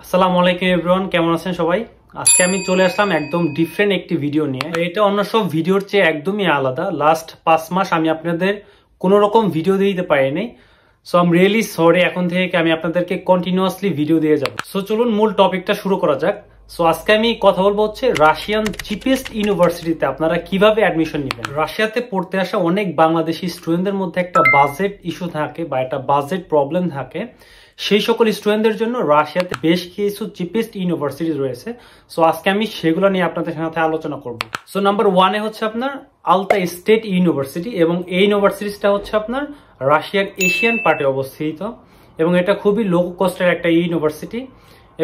আসসালামু আলাইকুম এভরিওয়ান, কেমন আছেন সবাই? আজকে আমি চলে আসলাম একদম ডিফারেন্ট একটি ভিডিও নিয়ে। এটা অন্য সব ভিডিওর চেয়ে একদমই আলাদা। লাস্ট 5 মাস আমি আপনাদের কোনো রকম ভিডিও দিতে পারিনি। So I am really sorry. এখন থেকে আমি আপনাদেরকে কন্টিনিউয়াসলি ভিডিও দিয়ে যাব। সো চলুন মূল টপিকটা শুরু করা যাক। সো আজকে আমি কথা বলবো হচ্ছে রাশিয়ান চিপেস্ট ইউনিভার্সিটিতে আপনারা কিভাবে অ্যাডমিশন নেবেন। রাশিয়াতে পড়তে আসা অনেক বাংলাদেশি স্টুডেন্টদের মধ্যে একটা বাজেট ইস্যু থাকে বা একটা বাজেট প্রবলেম থাকে। সেই সকল স্টুডেন্টদের জন্য রাশিয়াতে বেশ কিছু চিপেস্ট ইউনিভার্সিটি রয়েছে। সো আজকে আমি সেগুলো নিয়ে আপনাদের সাথে আলোচনা করব। সো নাম্বার 1 হচ্ছে আপনার আলতাই স্টেট ইউনিভার্সিটি, এবং এই ইউনিভার্সিটিটা হচ্ছে আপনার রাশিয়ার এশিয়ান পার্টে অবস্থিত, এবং এটা খুবই লো কস্টের একটা ইউনিভার্সিটি।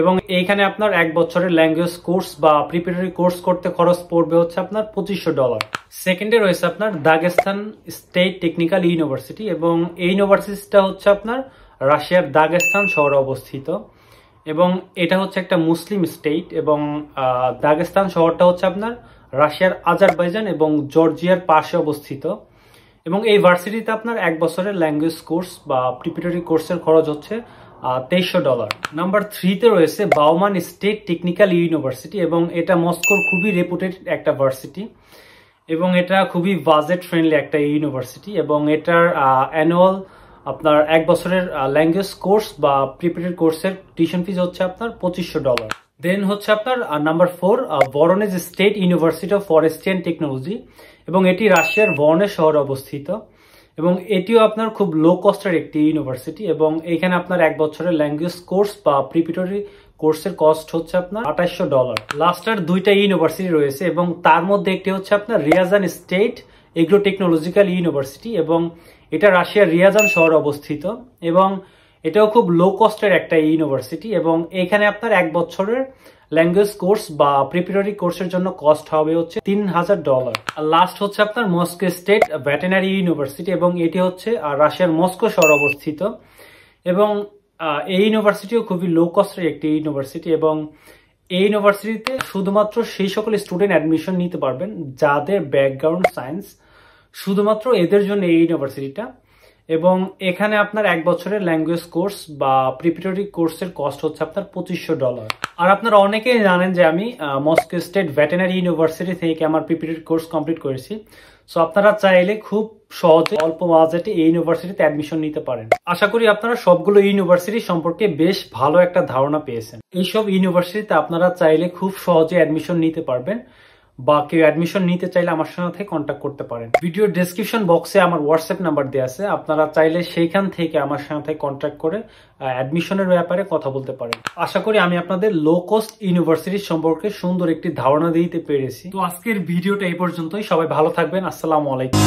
এবং এইখানে আপনার 1 বছরের ল্যাঙ্গুয়েজ কোর্স বা প্রিপারেটরি কোর্স করতে খরচ পড়বে হচ্ছে আপনার $2500। সেকেন্ডে রয়েছে আপনার দাগেস্তান স্টেট টেকনিক্যাল ইউনিভার্সিটি, এবং এই ইউনিভার্সিটিটা হচ্ছে আপনার রাশিয়ার দাগেস্তান শহরে অবস্থিত, এবং এটা হচ্ছে একটা মুসলিম স্টেট। এবং দাগেস্তান শহরটা হচ্ছে আপনার রাশিয়ার আজারবাইজান এবং জর্জিয়ার পাশে অবস্থিত। এবং এই ভার্সিটিতে আপনার 1 বছরের ল্যাঙ্গুয়েজ কোর্স বা প্রিপারেটরি কোর্সের খরচ হচ্ছে $2300। নাম্বার 3 রয়েছে বাউমান স্টেট টেকনিক্যাল ইউনিভার্সিটি, এবং এটা মস্কোর খুবই রেপুটেড একটা ভার্সিটি, এবং এটা খুবই বাজেট ফ্রেন্ডলি একটা ইউনিভার্সিটি। এবং এটার অ্যানুয়াল আপনার 1 বছরের ল্যাঙ্গুয়েজ কোর্স বা প্রিপারেটরি কোর্সের টিউশন ফিজ হচ্ছে আপনার $2500। দেন হচ্ছে আপনার number 4 Voronezh state university of forestry and technology, এবং এটি রাশিয়ার ভরোনেজ শহরে অবস্থিত, এবং এটিও আপনার খুব লো কস্টের একটি ইউনিভার্সিটি। এবং এখানে আপনার 1 বছরের ল্যাঙ্গুয়েজ কোর্স বা প্রিপারেটরি কোর্সের কস্ট হচ্ছে আপনার $2800। লাস্টার 2টা ইউনিভার্সিটি রয়েছে, এবং তার মধ্যে একটি হচ্ছে আপনার Ryazan state agro technological university, এবং এটা রাশিয়ার রিয়াজান শহরে অবস্থিত, এবং এটাও খুব লো কস্টের একটা ইউনিভার্সিটি। এবং এখানে আপনার 1 বছরের ল্যাঙ্গুয়েজ কোর্স বা প্রিপারেটরি কোর্সের জন্য কস্ট হবে হচ্ছে $3000। লাস্ট হচ্ছে আপনার মস্কো স্টেট ভেটেরিনারি ইউনিভার্সিটি, এবং এটি হচ্ছে রাশিয়ার মস্কো শহরে অবস্থিত, এবং এই ইউনিভার্সিটিও খুবই লো কস্টের একটি ইউনিভার্সিটি। এবং এই ইউনিভার্সিটিতে শুধুমাত্র সেই সকল স্টুডেন্ট অ্যাডমিশন নিতে পারবেন যাদের ব্যাকগ্রাউন্ড সায়েন্স, শুধুমাত্র এদের জন্য এই ইউনিভার্সিটিটা। এবং এখানে আপনার 1 বছরের ল্যাঙ্গুয়েজ কোর্স বা প্রিপারেটরি কোর্সের কস্ট হচ্ছে আপনার $2500। আর আপনারা অনেকেই জানেন যে আমি মস্কো স্টেট ভেটেরিনারি ইউনিভার্সিটি থেকে আমার প্রিপারেটরি কোর্স কমপ্লিট করেছি। সো আপনারা চাইলে খুব সহজে অল্প বাজেটে এই ইউনিভার্সিটিতে অ্যাডমিশন নিতে পারেন। আশা করি আপনারা সবগুলো ইউনিভার্সিটি সম্পর্কে বেশ ভালো একটা ধারণা পেয়েছেন। এইসব ইউনিভার্সিটিতে আপনারা চাইলে খুব সহজে অ্যাডমিশন নিতে পারবেন, বা কেউ অ্যাডমিশন নিতে চাইলে আমার সাথে কন্ট্যাক্ট করতে পারেন। ভিডিওর ডেসক্রিপশন বক্সে আমার হোয়াটসঅ্যাপ নাম্বার দেওয়া আছে, আপনারা চাইলে সেইখান থেকে আমার সাথে কন্ট্যাক্ট করে অ্যাডমিশনের ব্যাপারে কথা বলতে পারেন। আশা করি আমি আপনাদের লো কস্ট ইউনিভার্সিটি সম্পর্কে সুন্দর একটি ধারণা দিতে পেরেছি। তো আজকের ভিডিওটা এই পর্যন্তই। সবাই ভালো থাকবেন। আসসালামু আলাইকুম।